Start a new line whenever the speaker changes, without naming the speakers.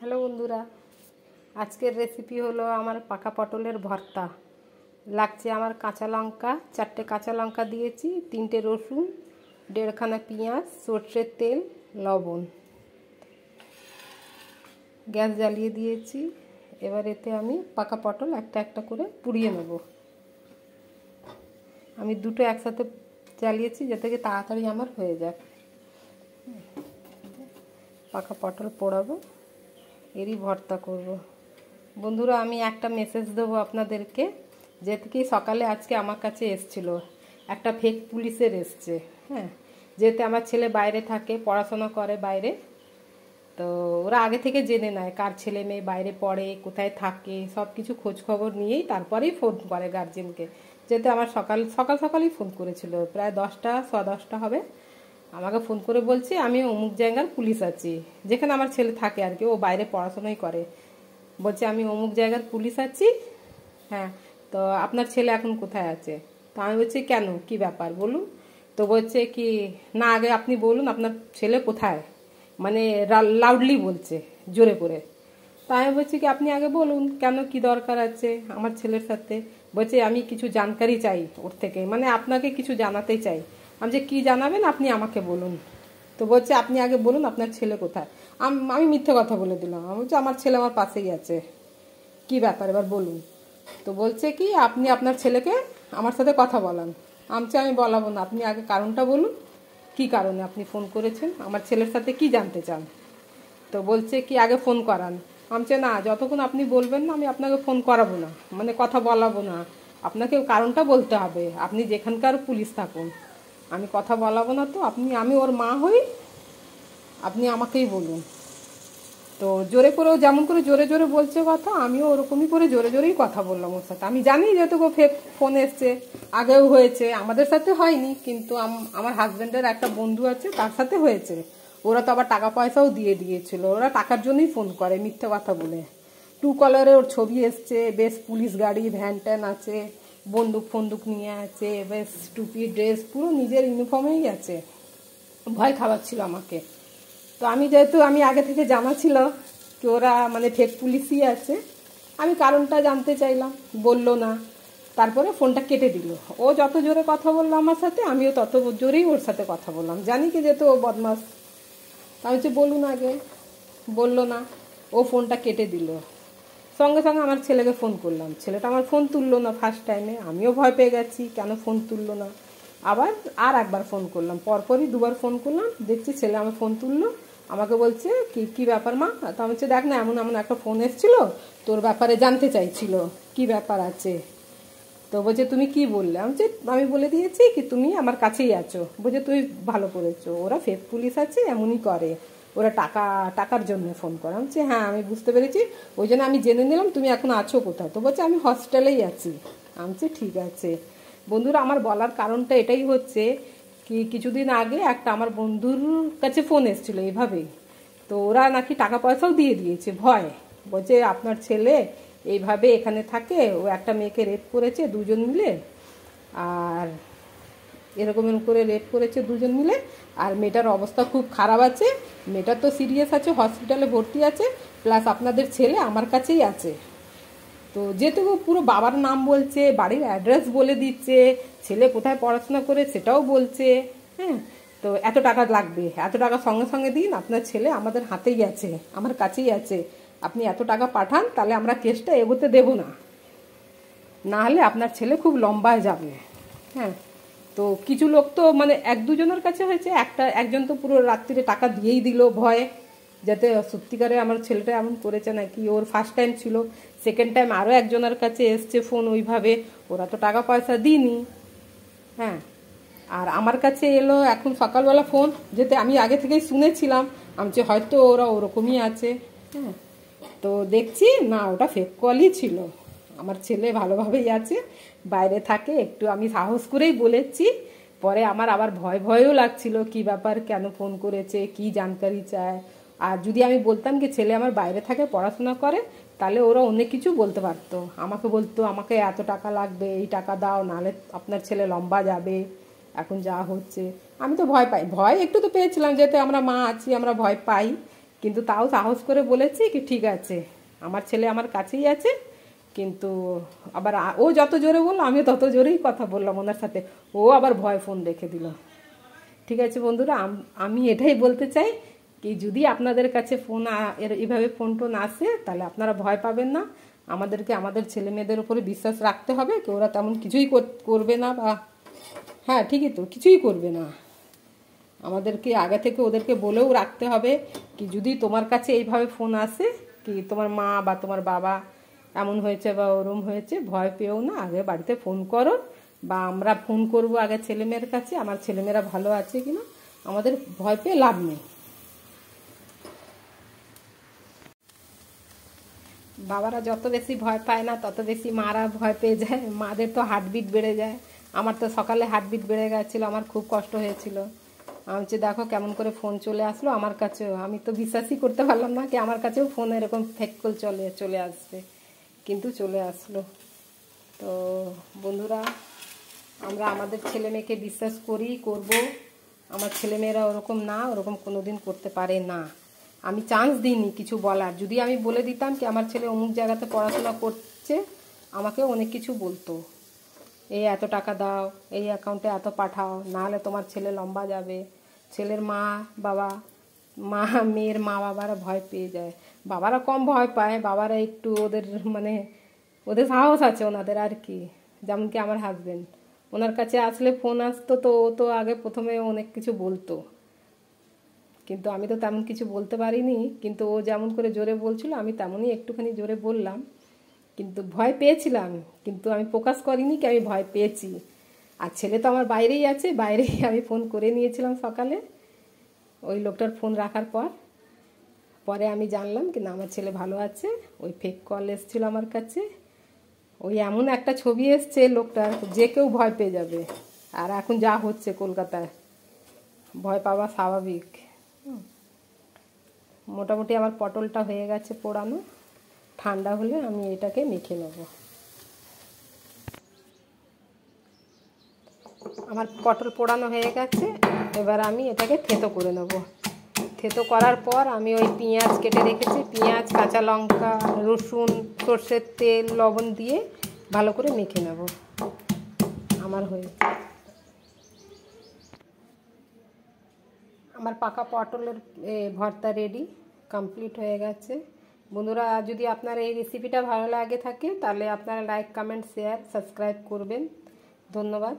Hello বন্ধুরা, আজকের recipe হলো আমার পাকা পটলের ভর্তা। লাগছে আমার কাঁচা লঙ্কা, 4টে কাঁচা লঙ্কা দিয়েছি, 3টে রসুন, 1.5খানা পেঁয়াজ, সর্ষের তেল, লবণ। গ্যাস জ্বালিয়ে দিয়েছি। এবার এতে আমি পাকা পটল একটা একটা করে পুড়িয়ে নেব। আমি দুটো একসাথে জ্বালিয়েছি যাতে তাড়াতাড়ি আমার হয়ে যাক। পাকা পটল পোড়াবো, এরই ভর্তা করব। বন্ধুরা, আমি একটা মেসেজ দেবো আপনাদেরকে। যে থেকে সকালে আজকে আমার কাছে এসছিল একটা ফেক পুলিশের এসছে। হ্যাঁ, যেতে আমার ছেলে বাইরে থাকে, পড়াশোনা করে বাইরে। তো ওরা আগে থেকে জেনে নেয় কার ছেলে মেয়ে বাইরে পড়ে, কোথায় থাকে, সব কিছু খোঁজ খবর নিয়েই তারপরেই ফোন করে গার্জেনকে। যেতে আমার সকালই ফোন করেছিল, প্রায় 10টা 10:15 হবে। আমাকে ফোন করে বলছে আমি অমুক জায়গার পুলিশ আছি, যেখানে আমার ছেলে থাকে আর কি, ও বাইরে পড়াশোনাই করে। বলছে আমি অমুক জায়গার পুলিশ আছি। হ্যাঁ, তো আপনার ছেলে এখন কোথায় আছে? তো আমি বলছি কেন, কি ব্যাপার বলুন। তো বলছে কি না, আগে আপনি বলুন আপনার ছেলে কোথায়, মানে লাউডলি বলছে, জোরে করে। তো আমি বলছি কি আপনি আগে বলুন কেন, কি দরকার আছে আমার ছেলের সাথে। বলছে আমি কিছু জানকারি চাই ওর থেকে, মানে আপনাকে কিছু জানাতে চাই। আমি যে কী জানাবেন আপনি আমাকে বলুন। তো বলছে আপনি আগে বলুন আপনার ছেলে কোথায়। আমি মিথ্যে কথা বলে দিলাম। আমি বলছি আমার ছেলে আমার পাশেই আছে, কি ব্যাপার এবার বলুন। তো বলছে কি আপনি আপনার ছেলেকে আমার সাথে কথা বলান। আমি বলাবো না, আপনি আগে কারণটা বলুন, কি কারণে আপনি ফোন করেছেন, আমার ছেলের সাথে কি জানতে চান। তো বলছে কি আগে ফোন করান। আমি না, যতক্ষণ আপনি বলবেন না আমি আপনাকে ফোন করাবো না, মানে কথা বলাবো না। আপনাকে কারণটা বলতে হবে, আপনি যেখানকার পুলিশ থাকুন, আমি কথা বলাবো না। তো আমি ওর মা হই, আপনি আমাকেই বলুন। তো জোরে করেও যেমন করে জোরে জোরে বলছে কথা, আমিও ওরকমই করে জোরে জোরেই কথা বললাম ওর সাথে। আমি জানি যেহেতু ফেক ফোন এসছে, আগেও হয়েছে, আমাদের সাথে হয়নি, কিন্তু আমার হাজব্যান্ডের একটা বন্ধু আছে তার সাথে হয়েছে। ওরা তো আবার টাকা পয়সাও দিয়ে দিয়েছিল, ওরা টাকার জন্যই ফোন করে মিথ্যে কথা বলে। ট্রুকলারে ওর ছবি এসছে, বেশ পুলিশ গাড়ি ভ্যান ট্যান আছে, বন্দুক ফন্দুক নিয়ে আছে, বেশ টুপি ড্রেস, পুরো নিজের ইউনিফর্মেই আছে। ভয় খাওয়াচ্ছিল আমাকে। তো আমি আগে থেকে জানা ছিল কি ওরা মানে ফেক পুলিশই আছে। আমি কারণটা জানতে চাইলাম, বললো না। তারপরে ফোনটা কেটে দিল। ও যত জোরে কথা বললো আমার সাথে, আমিও তত জোরেই ওর সাথে কথা বললাম, জানি কি যেহেতু ও বদমাস। তা আমি হচ্ছে বলুন আগে, বললো না। ও ফোনটা কেটে দিল। সঙ্গে সঙ্গে আমার ছেলেকে ফোন করলাম, ছেলেটা আমার ফোন তুললো না ফার্স্ট টাইমে। আমিও ভয় পেয়ে গেছি, কেন ফোন তুললো না। আর একবার ফোন করলাম, পরপরই দুবার ফোন করলাম, দেখছি ছেলে আমার ফোন তুললো। আমাকে বলছে কি কি ব্যাপার মা। তো আমি বলছি দেখ না, এমন এমন একটা ফোন এসেছিল, তোর ব্যাপারে জানতে চাইছিল, কি ব্যাপার আছে। তো বলছে তুমি কি বললে। আমি বলে দিয়েছি কি তুমি আমার কাছেই আছো। বলছে তুই ভালো করেছো, ওরা ফেক পুলিশ আছে, এমনই করে, ওরা টাকার জন্য ফোন করে। আমি বলছি হ্যাঁ আমি বুঝতে পেরেছি, ওই জন্য আমি জেনে নিলাম তুমি এখন আছো কোথায়। তো বলছে আমি হস্টেলেই আছি। আমি বলছি ঠিক আছে। বন্ধুরা, আমার বলার কারণটা এটাই হচ্ছে কি কিছুদিন আগে একটা আমার বন্ধুর কাছে ফোন এসেছিলো এইভাবেই। তো ওরা নাকি টাকা পয়সাও দিয়ে দিয়েছে ভয়। বলছে আপনার ছেলে এইভাবে এখানে থাকে, ও একটা মেয়েকে রেপ করেছে দুজন মিলে, আর এরকম করে রেপ করেছে দুজন মিলে, আর মেয়েটার অবস্থা খুব খারাপ আছে, মেয়েটা তো সিরিয়াস আছে, হসপিটালে ভর্তি আছে, প্লাস আপনাদের ছেলে আমার কাছেই আছে। তো যেটুকু পুরো বাবার নাম বলছে, বাড়ির অ্যাড্রেস বলে দিচ্ছে, ছেলে কোথায় পড়াশোনা করে সেটাও বলছে। হ্যাঁ, তো এত টাকা লাগবে, এত টাকা সঙ্গে সঙ্গে দিন, আপনার ছেলে আমাদের হাতেই আছে, আমার কাছেই আছে, আপনি এত টাকা পাঠান, তাহলে আমরা কেসটা এগোতে দেব না, না হলে আপনার ছেলে খুব লম্বায় যাবে। হ্যাঁ, তো কিছু লোক তো মানে এক দুজনের কাছে হয়েছে, একজন তো পুরো রাত্রিরে টাকা দিয়েই দিল ভয়ে, যাতে সত্যিকারে আমার ছেলেটা এমন করেছে নাকি। ওর ফার্স্ট টাইম ছিল, সেকেন্ড টাইম আরও একজনের কাছে এসছে ফোন ওইভাবে, ওরা তো টাকা পয়সা দিইনি। হ্যাঁ, আর আমার কাছে এলো এখন সকালবেলা ফোন, যেতে আমি আগে থেকেই শুনেছিলাম, আমি যে হয়তো ওরা ওরকমই আছে। হ্যাঁ, তো দেখছি না, ওটা ফেক কলই ছিল। আমার ছেলে ভালোভাবেই আছে, বাইরে থাকে, একটু আমি সাহস করেই বলেছি। পরে আমার আবার ভয়ও লাগছিল, কি ব্যাপার, কেন ফোন করেছে, কি জানকারি চায়। আর যদি আমি বলতাম কি ছেলে আমার বাইরে থাকে, পড়াশোনা করে, তাহলে ওরা অনেক কিছু বলতে পারতো। আমাকে বলতো আমাকে এত টাকা লাগবে, এই টাকা দাও, নাহলে আপনার ছেলে লম্বা যাবে, এখন যা হচ্ছে। আমি তো ভয় একটু তো পেয়েছিলাম, যেহেতু আমরা মা আছি, আমরা ভয় পাই। কিন্তু তাও সাহস করে বলেছি কি ঠিক আছে, আমার ছেলে আমার কাছেই আছে। কিন্তু আবার ও যত জোরে বললো আমিও তত জোরেই কথা বললাম ওনার সাথে, ও আবার ভয় ফোন রেখে দিল। ঠিক আছে বন্ধুরা, আমি এটাই বলতে চাই কি যদি আপনাদের কাছে ফোন এভাবে ফোন টোন আসে তাহলে আপনারা ভয় পাবেন না। আমাদেরকে আমাদের ছেলে মেয়েদের উপরে বিশ্বাস রাখতে হবে কি ওরা তেমন কিছুই করবে না, বা হ্যাঁ ঠিকই তো, কিছুই করবে না। আমাদেরকে আগে থেকে ওদেরকে বলেও রাখতে হবে কি যদি তোমার কাছে এইভাবে ফোন আসে কি তোমার মা বা তোমার বাবা এমন হয়েছে বা ওরম হয়েছে, ভয় পেও না, আগে বাড়িতে ফোন করো বা আমরা ফোন করব আগে ছেলেমেয়ের কাছে আমার ছেলেমেয়েরা ভালো আছে কিনা, আমাদের ভয় পেয়ে লাভ নেই। বাবারা যত বেশি ভয় পায় না তত বেশি মারা ভয় পেয়ে যায়, মাদের তো হার্টবিট বেড়ে যায়। আমার তো সকালে হার্টবিট বেড়ে গেছিলো, আমার খুব কষ্ট হয়েছিল। আমি যে দেখো কেমন করে ফোন চলে আসলো আমার কাছেও, আমি তো বিশ্বাসই করতে পারলাম না কি আমার কাছেও ফোন এরকম ফেক কল চলে আসবে, কিন্তু চলে আসলো। তো বন্ধুরা, আমরা আমাদের ছেলে মেয়েকে বিশ্বাস করব, আমার ছেলেমেয়েরা ওরকম না, ওরকম কোনো দিন করতে পারে না। আমি চান্স দিইনি কিছু বলার, যদি আমি বলে দিতাম কি আমার ছেলে অমুক জায়গাতে পড়াশোনা করছে আমাকে অনেক কিছু বলতো, এই এত টাকা দাও, এই অ্যাকাউন্টে এত পাঠাও, নাহলে তোমার ছেলে লম্বা যাবে। ছেলের মা মেয়ের মা বাবারা ভয় পেয়ে যায়, বাবারা কম ভয় পায়, বাবারা একটু ওদের মানে ওদের সাহস আছে ওনাদের আর কি। যেমন কি আমার হাজবেন্ড, ওনার কাছে আসলে ফোন আসতো তো ও তো আগে প্রথমে অনেক কিছু বলতো, কিন্তু আমি তো তেমন কিছু বলতে পারিনি। কিন্তু ও যেমন করে জোরে বলছিল আমি তেমনই একটুখানি জোরে বললাম, কিন্তু ভয় পেয়েছিলাম, কিন্তু আমি প্রকাশ করিনি কি আমি ভয় পেয়েছি। আর ছেলে তো আমার বাইরেই আছে, বাইরেই আমি ফোন করে নিয়েছিলাম সকালে ওই লোকটার ফোন রাখার পরে আমি জানলাম কি না আমার ছেলে ভালো আছে। ওই ফেক কল এসেছিলো আমার কাছে, ওই এমন একটা ছবি এসছে লোকটার যে কেউ ভয় পেয়ে যাবে। আর এখন যা হচ্ছে কলকাতায়, ভয় পাওয়া স্বাভাবিক। মোটামুটি আমার পটলটা হয়ে গেছে পোড়ানো, ঠান্ডা হলে আমি এটাকে মেখে নেব। আমার পটল পোড়ানো হয়ে গেছে, এবার আমি এটাকে থেতো করে নেব। থেতো করার পর আমি ওই পেঁয়াজ কেটে রেখেছি, পেঁয়াজ কাঁচা লঙ্কা রসুন সর্ষের তেল লবণ দিয়ে ভালো করে মেখে নেব। আমার পাকা পটলের ভর্তা রেডি, কমপ্লিট হয়ে গেছে। বন্ধুরা, যদি আপনার এই রেসিপিটা ভালো লাগে থাকে তাহলে আপনারা লাইক কমেন্ট শেয়ার সাবস্ক্রাইব করবেন। ধন্যবাদ।